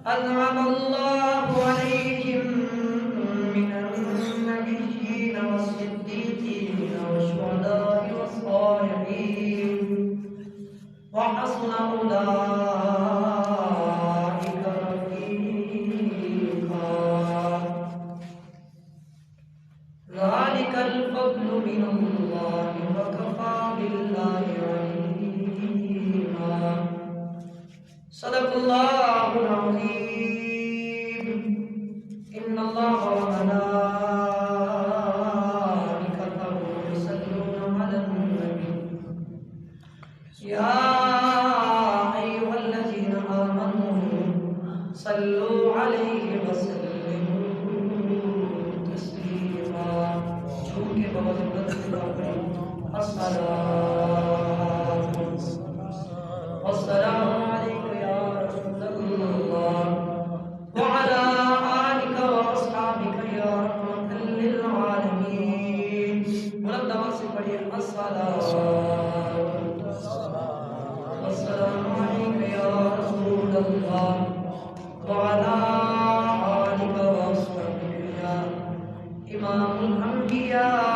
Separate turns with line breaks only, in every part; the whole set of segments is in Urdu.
أنعم الله عليهم من النبيين والصديقين والشهداء والصالحين وحسن أولئك رفيقا ذلك الفضل من الله وكفى بالله عليما صدق الله العظيم إن الله وملائكته يصلون على النبي يا أيها الذين آمنوا صلوا عليه وسلموا تسليما چونکہ بہت الصلاة والسلام عليك يا رسول الله وعلى آلك وأصحابك يا رحمة للعالمين بلند آواز سے پڑھیے الصلاة والسلام عليك يا رسول الله وعلى آلك وأصحابك يا إمام الأنبياء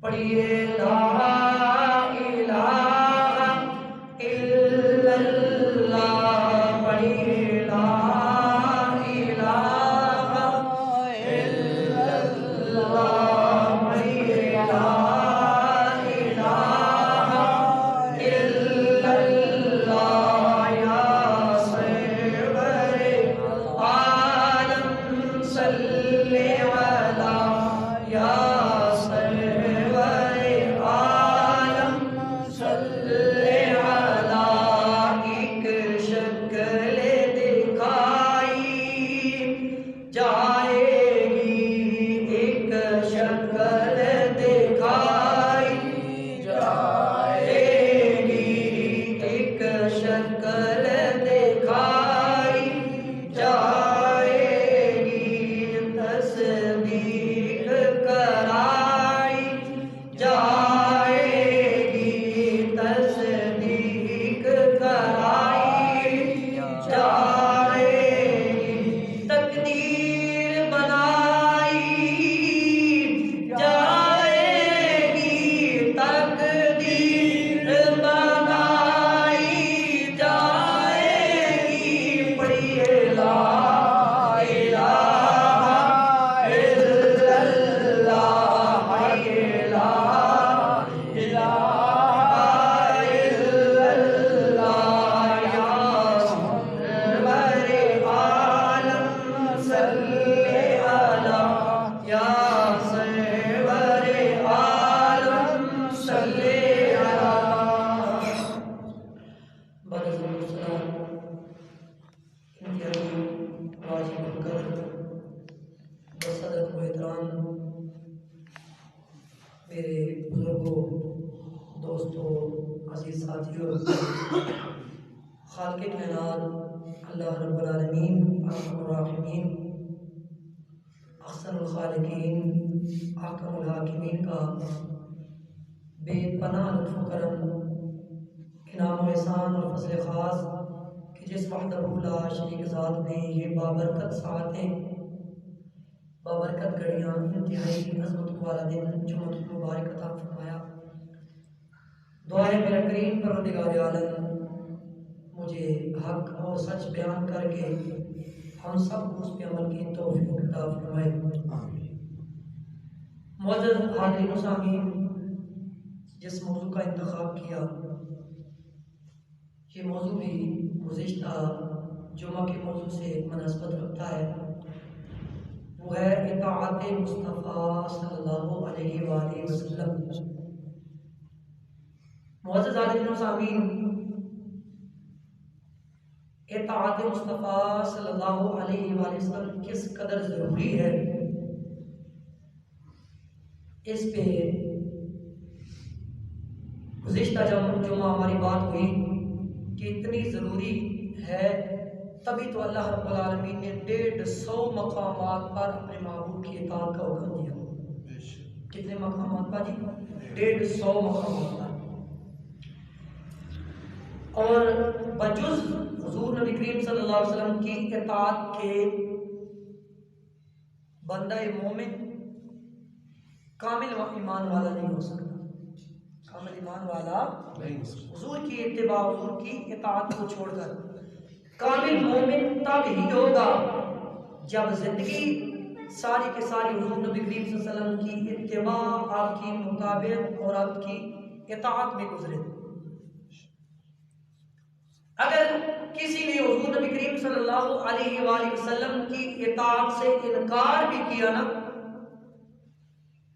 پڑھیے لا الہ الا اللہ پڑھیے لا الہ الا اللہ پڑھیے لا الہ الا اللہ یا سرور عالم صلی علی یا میرے بزرگوں، دوستوں، عزیز ساتھیوں، خالق کائنات اللہ رب العالمین ارحم الراحمین احسن الخالقین احکم الحاکمین کا بے پناہ لطف و کرم، انعام و احسان اور فضل خاص کہ جس وحدہ لا شریک ذات نے یہ بابرکت ساعتیں، بابرکت گھڑیاں، انتہائی عظمت والا دن جمعۃ المبارک عطا فرمایا۔ دعا ہے میرا کریم پروردگار عالم مجھے حق اور سچ بیان کر کے ہم سب کو اس پہ عمل کی توفیق عطا فرمائے۔ معزز حاضرین و سامعین، جس موضوع کا انتخاب کیا یہ موضوع بھی گزشتہ جمعہ کے موضوع سے مناسبت رکھتا ہے، وہ ہے اطاعت مصطفیٰ صلی اللہ علیہ وآلہ وسلم۔ معزز حاضرین و سامعین، اطاعت مصطفیٰ صلی اللہ علیہ وآلہ وسلم کس قدر ضروری ہے، اس پہ گزشتہ جمعہ ہماری بات ہوئی کہ اتنی ضروری ہے، تبھی تو اللہ رب العالمین نے 150 مقامات پر اپنے محبوب کی اطاعت کا حکم دیا۔ کتنے مقامات پر جی؟ 150 مقامات پر. اور بجز حضور نبی کریم صلی اللہ علیہ وسلم کی اطاعت کے بندہ مومن کامل ایمان والا نہیں ہو سکتا. کامل ایمان والا حضور کی اتباع، حضور کی اطاعت کو چھوڑ کر کامل مومن تب ہی ہوگا جب زندگی ساری کے ساری حضور نبی کریم صلی اللہ علیہ وسلم کی اتباع، آپ کی مطابقت اور آپ کی اطاعت میں گزرے. اگر کسی نے حضور نبی کریم صلی اللہ علیہ وآلہ وسلم کی اطاعت سے انکار بھی کیا نا،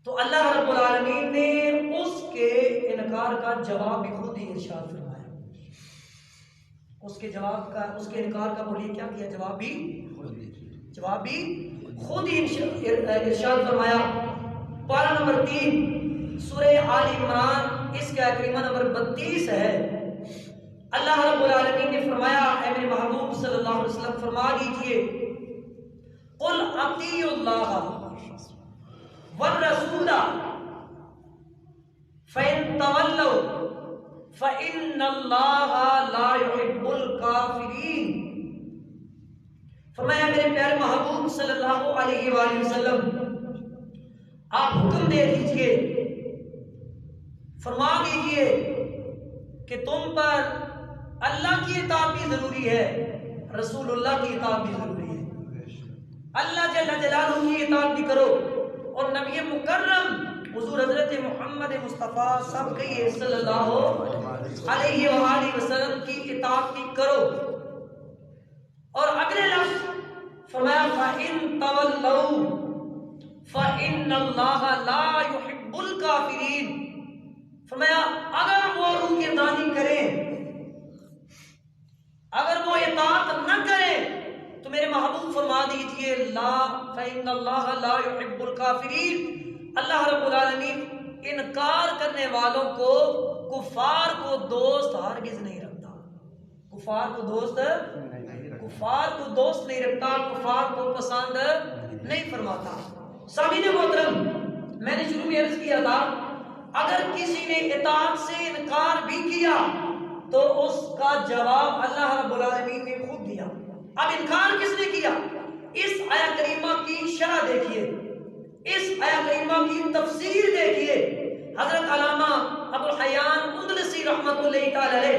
تو اللہ رب العالمین نے اس کے انکار کا جواب بھی خود ہی ارشاد فرمایا. اس کے انکار کا بولیے کیا کیا؟ جواب بھی خود ہی ارشاد فرمایا. پارہ نمبر 3 سورہ آل عمران، اس کا کریمہ نمبر 32 ہے. اللہ رب العالمین نے فرمایا، اے میرے محبوب صلی اللہ علیہ وسلم فرما دیجئے، قل اطیعوا اللہ والرسول فإن تولوا فإن اللہ لا يحب الکافرین. فرمایا میرے پیارے محبوب صلی اللہ علیہ وآلہ وسلم، آپ حکم دے دیجئے، فرما دیجئے کہ تم پر اللہ کی اطاعت بھی ضروری ہے، رسول اللہ کی اطاعت بھی ضروری ہے. اللہ جل جلالہ کی اطاعت بھی کرو اور نبی مکرم حضور حضرت محمد مصطفیٰ سب کہیے صلی اللہ علیہ وآلہ وسلم کی اطاعت بھی کرو. اور اگلے لفظ فرمایا فَإِن تَوَلَّوْا فَإِنَّ اللَّهَ لَا يُحِبُّ الْكَافِرِينَ. فرمایا اگر وہ روگردانی کریں، اگر وہ اطاعت نہ کریں تو میرے محبوب فرما دیجئے لا فإن اللہ لا يحب الکافرین. اللہ رب العالمین انکار کرنے والوں کو، کفار کو دوست ہرگز نہیں رکھتا. کفار کو دوست نہیں رکھتا، کفار کو پسند نہیں فرماتا. سامعین محترم، میں نے شروع میں عرض کیا تھا اگر کسی نے اطاعت سے انکار بھی کیا تو اس کا جواب اللہ رب العالمین نے خود دیا. اب انکار کس نے کیا؟ اس آیت کریمہ کی شرح دیکھیے، اس آیت کریمہ کی تفسیر دیکھیے. حضرت علامہ ابو الحیان اندلسی رحمۃ اللہ تعالی علیہ،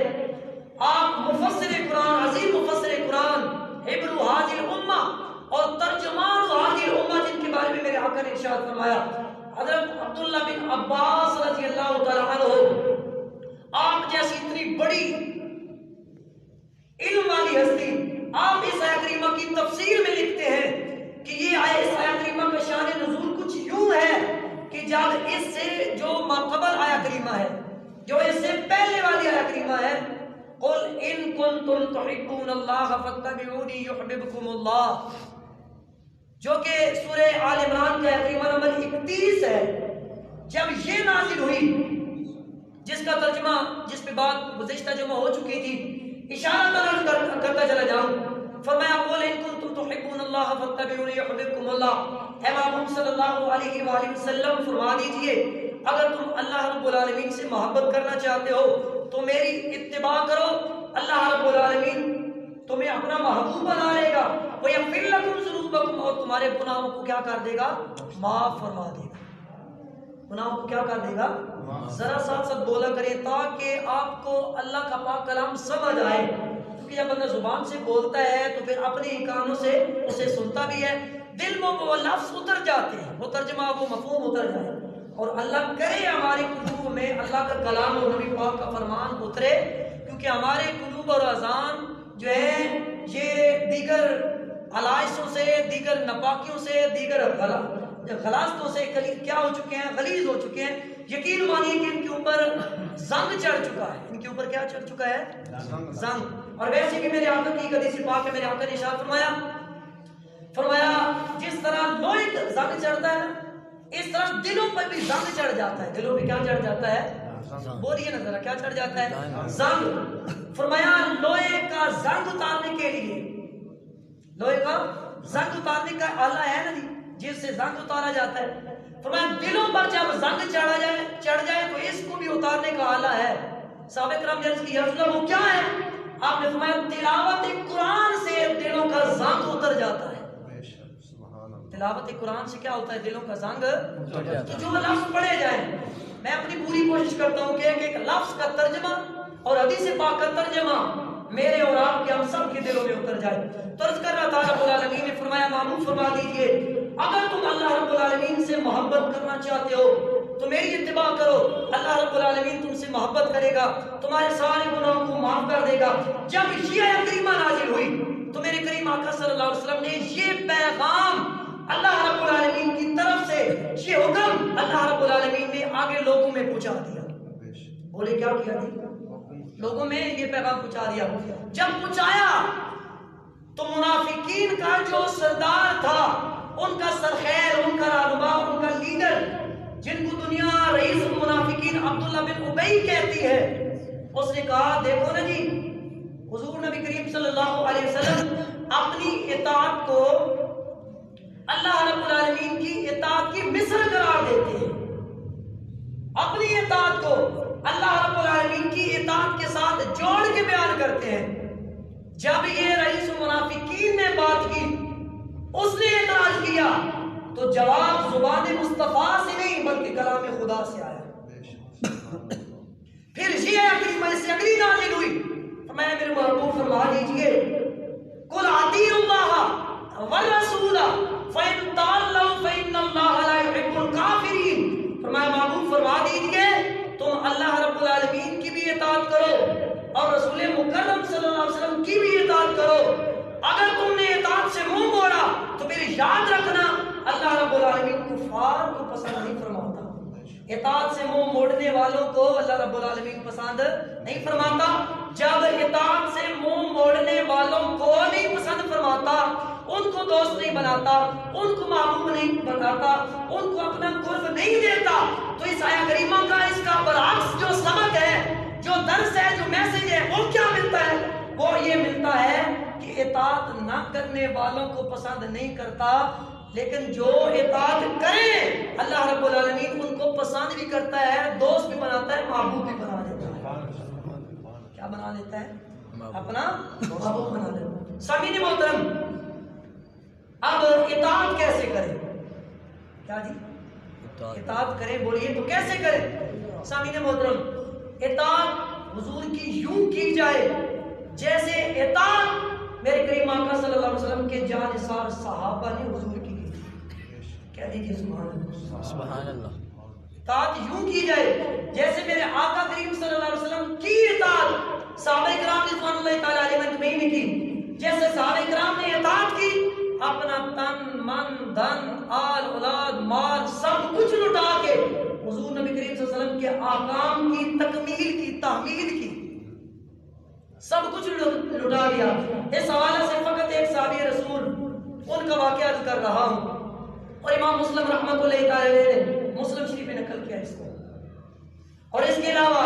آپ مفسر قرآن، عظیم مفسر قرآن، حبر حاضر الامہ اور ترجمان حاضر الامہ، جن کے بارے میں میرے آقا نے ارشاد فرمایا، حضرت عبداللہ بن عباس رضی اللہ تعالی عنہ، آپ جیسی اتنی بڑی علم والی ہستی، آپ اس آیت کریمہ کی تفسیر میں لکھتے ہیں کہ یہ اس آیت کریمہ کا شان نزول کچھ یوں ہے کہ جب اس سے جو ماقبل آیت کریمہ ہے، جو اس سے پہلے والی آیت کریمہ ہے، قل ان کنتم تحبون اللہ فاتبعونی یحببکم اللہ، جو کہ سورہ آل عمران کا آیت کریمہ نمبر 31 ہے، جب یہ نازل ہوئی، جس کا ترجمہ، جس پہ بات گزشتہ جمعہ ہو چکی تھی، اشارہ کرتا چلا جاؤں، فرمایا قل ان کنتم تحبون اللہ فاتبعونی یحببکم اللہ. اے محبوب صلی اللہ علیہ وآلہ وسلم فرما دیجئے اگر تم اللہ رب العالمین سے محبت کرنا چاہتے ہو تو میری اتباع کرو، اللہ رب العالمین تمہیں اپنا محبوب بنا لے گا، وَيَغْفِرْ لَكُمْ ذُنُوبَكُمْ، اور تمہارے گناہوں کو کیا کر دے گا؟ معاف فرما دے گا. گناہوں کو کیا کر دے گا؟ ذرا ساتھ ساتھ بولا کریں تاکہ آپ کو اللہ کا پاک کلام سمجھ آئے، کیونکہ جب بندہ زبان سے بولتا ہے تو پھر اپنے کانوں سے اسے سنتا بھی ہے، دل میں وہ لفظ اتر جاتے ہیں، وہ ترجمہ، وہ مفہوم اتر جائے. اور اللہ کرے ہمارے قلوب میں اللہ کا کلام اور نبی پاک کا فرمان اترے، کیونکہ ہمارے قلوب اور اذان جو ہے یہ دیگر علائشوں سے، دیگر نپاکیوں سے، دیگر غلاظتوں سے کیا ہو چکے ہیں؟ غلیظ ہو چکے ہیں. یقین مانیے کہ ان کے اوپر زنگ چڑھ چکا ہے. ان کے اوپر کیا چڑھ چکا ہے؟ زنگ. اور ویسے بھی میرے آقا کی حدیث پاک ہے، میرے آقا نے ارشاد فرمایا جس طرح لوہے کا زنگ چڑھتا ہے اس طرح دلوں پر بھی زنگ چڑھ جاتا ہے. دلوں پہ کیا چڑھ جاتا ہے؟ بولیے نا ذرا، کیا چڑھ جاتا ہے؟ زنگ. فرمایا لوہے کا زنگ اتارنے کے لیے، لوہے کا زنگ اتارنے کا آلہ ہے نا جی، جس سے زنگ اتارا جاتا ہے. فرمایا دلوں پر جب زنگ چڑھ جائے تو اس کو بھی اتارنے کا آلہ ہے. صحابہ کرام نے عرض کی یا رسول اللہ وہ کیا ہے؟ آپ نے فرمایا تلاوت قرآن سے دلوں کا زنگ اتر جاتا ہے. تلاوت قرآن سے کیا ہوتا ہے؟ دلوں کا زنگ جو لفظ پڑھے جائیں. میں اپنی پوری کوشش کرتا ہوں کہ ایک لفظ کا ترجمہ اور حدیث پاک کا ترجمہ میرے اور آپ کے ہم سب کے دلوں میں اتر جائے. تو عرض کر رہا تھا رب العالمین نے فرمایا معمول فرما دیجئے اگر تم اللہ رب العالمین سے محبت کرنا چاہتے ہو تو میری اتباع کرو. اللہ رب العالمین تم سے محبت کرے گا, تمہارے سارے گناہوں کو معاف کر دے گا. جب یہ آیت کریمہ نازل ہوئی تو میرے کریم آقا صلی اللہ علیہ وسلم نے یہ پیغام اللہ رب العالمین کی طرف سے, یہ حکم اللہ رب العالمین نے آگے لوگوں میں پہنچا دیا. بولے کیا کیا جی؟ لوگوں میں یہ پیغام پہنچا دیا. جب پہنچایا تو منافقین کا جو سردار تھا, ان کا سرخیر, ان کا رہنما, ان کا لیڈر, جن کو دنیا رئیس المنافقین عبداللہ بن ابی کہتی ہے, اس نے کہا دیکھو نا جی حضور نبی کریم صلی اللہ علیہ وسلم اپنی اطاعت کو اللہ رب العالمین کی اطاعت کی مثل قرار دیتے ہیں. اپنی اطاعت کو اللہ رب العالمین کی اطاعت کے ساتھ جوڑ کے بیان کرتے ہیں. جب یہ رئیس المنافقین نے بات کی, اس نے اعتراض کیا, تو جواب زبان مصطفیٰ سے نہیں بلکہ کلام خدا سے آیا. پھر یہ اگلی نازل ہوئی. میں میرے محبوب فرما دیجئے قل اطیعوا اللہ والرسول فإن تولوا فإن اللہ لا يحب الکافرین. فرمایا محبوب فرما دیجئے تم اللہ رب العالمین کی بھی اطاعت کرو اور رسول مکرم صلی اللہ علیہ وسلم کی بھی اطاعت کرو. اگر تم نے اطاعت سے منہ موڑا تو پھر یاد رکھنا اللہ رب العالمین کفار کو پسند نہیں فرماتا. اطاعت سے منہ موڑنے والوں کو اللہ رب العالمین پسند نہیں فرماتا. جب اطاعت سے منہ موڑنے والوں کو نہیں پسند فرماتا, ان کو دوست نہیں بناتا, ان کو محبوب نہیں بناتا, ان کو اپنا قرب نہیں دیتا, تو اس آیہ کریمہ کا اس کا برعکس جو سبق ہے, جو درس ہے, جو میسج ہے, وہ کیا ملتا ہے؟ وہ یہ ملتا ہے کہ اطاعت نہ کرنے والوں کو پسند نہیں کرتا, لیکن جو اطاعت کریں اللہ رب العالمین ان کو پسند بھی کرتا ہے, دوست بھی بناتا ہے, محبوب بھی بنا دیتا ہے. کیا بنا لیتا ہے؟ اپنا محبوب بنا دیتا ہے. سامعین محترم, اب اطاعت کیسے کریں؟ کیا جی اطاعت کریں بولیے تو کیسے کریں؟ سامعین محترم, اطاعت حضور کی یوں کی جائے جیسے اطاعت میرے کریم آقا صلی اللہ علیہ وسلم کے جانثار صحابہ نے حضور کی کی. کہہ دیجیے سبحان اللہ.
سبحان اللہ.
اطاعت یوں کی جائے جیسے میرے آقا کریم صلی اللہ علیہ وسلم کی اطاعت صحابہ کرام رضوان اللہ تعالی علیہم اجمعین نے کی. جیسے صحابہ کرام نے اطاعت کی, اپنا تن من دھن آل اولاد مال سب کچھ لٹا کے حضور نبی کریم صلی اللہ علیہ وسلم کے احکام کی تکمیل کی, تحمیل کی, سب کچھ لٹا دیا. اس حوالے سے فقط ایک صحابی رسول ان کا واقعہ عرض کر رہا ہوں, اور امام مسلم رحمۃ اللہ تعالی نے مسلم شریف میں نقل کیا اس کو, اور اس کے علاوہ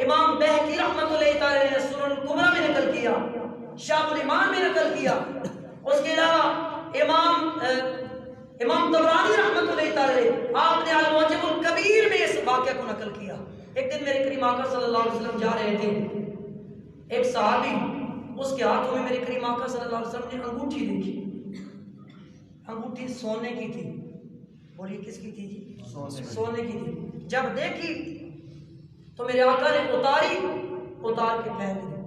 امام بہقی رحمۃ اللہ تعالی نے سنن الکبریٰ میں نقل کیا, شعب الایمان میں نقل کیا. اس کے علاوہ امام طبرانی رحمۃ اللہ تعالی آپ نے المعجم الکبیر میں اس واقعہ کو نقل کیا. ایک دن میرے کریم آقا صلی اللہ علیہ وسلم جا رہے تھے, ایک صحابی, اس کے ہاتھوں میں میرے کریم آقا صلی اللہ علیہ وسلم نے انگوٹھی دیکھی. انگوٹھی سونے کی تھی. بولیے کس کی تھی جی؟ سونے کی تھی. جب دیکھی تو میرے آقا نے اتاری, اتار کے پھینک دی.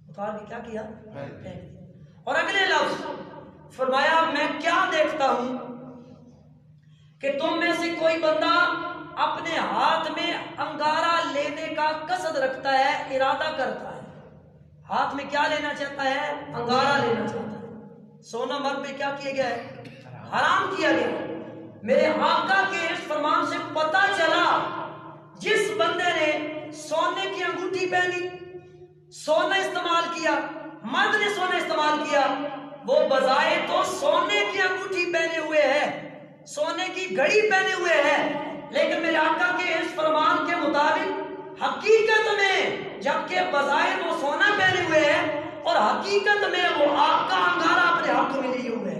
اتار کے کیا کیا؟ پھینک دی. اور اگلے لفظ فرمایا میں کیا دیکھتا ہوں کہ تم میں سے کوئی بندہ اپنے ہاتھ میں انگارہ لینے کا قصد رکھتا ہے, ارادہ کرتا ہے. ہاتھ میں کیا لینا چاہتا ہے؟ انگارہ لینا چاہتا ہے. سونا مرد میں کیا کیا گیا ہے؟ حرام کیا گیا. میرے آقا کے اس فرمان سے پتہ چلا جس بندے نے سونے کی انگوٹھی پہنی, سونا استعمال کیا, مرد نے سونا استعمال کیا, وہ بظاہر تو سونے کی انگوٹھی پہنے ہوئے ہے, سونے کی گھڑی پہنے ہوئے ہے, لیکن میرے آقا کے اس فرمان کے مطابق حقیقت میں جبکہ بظاہر وہ سونا پہنے ہوئے ہے اور حقیقت میں وہ آگ کا انگارہ اپنے ہاتھوں میں لیے ہوئے ہے.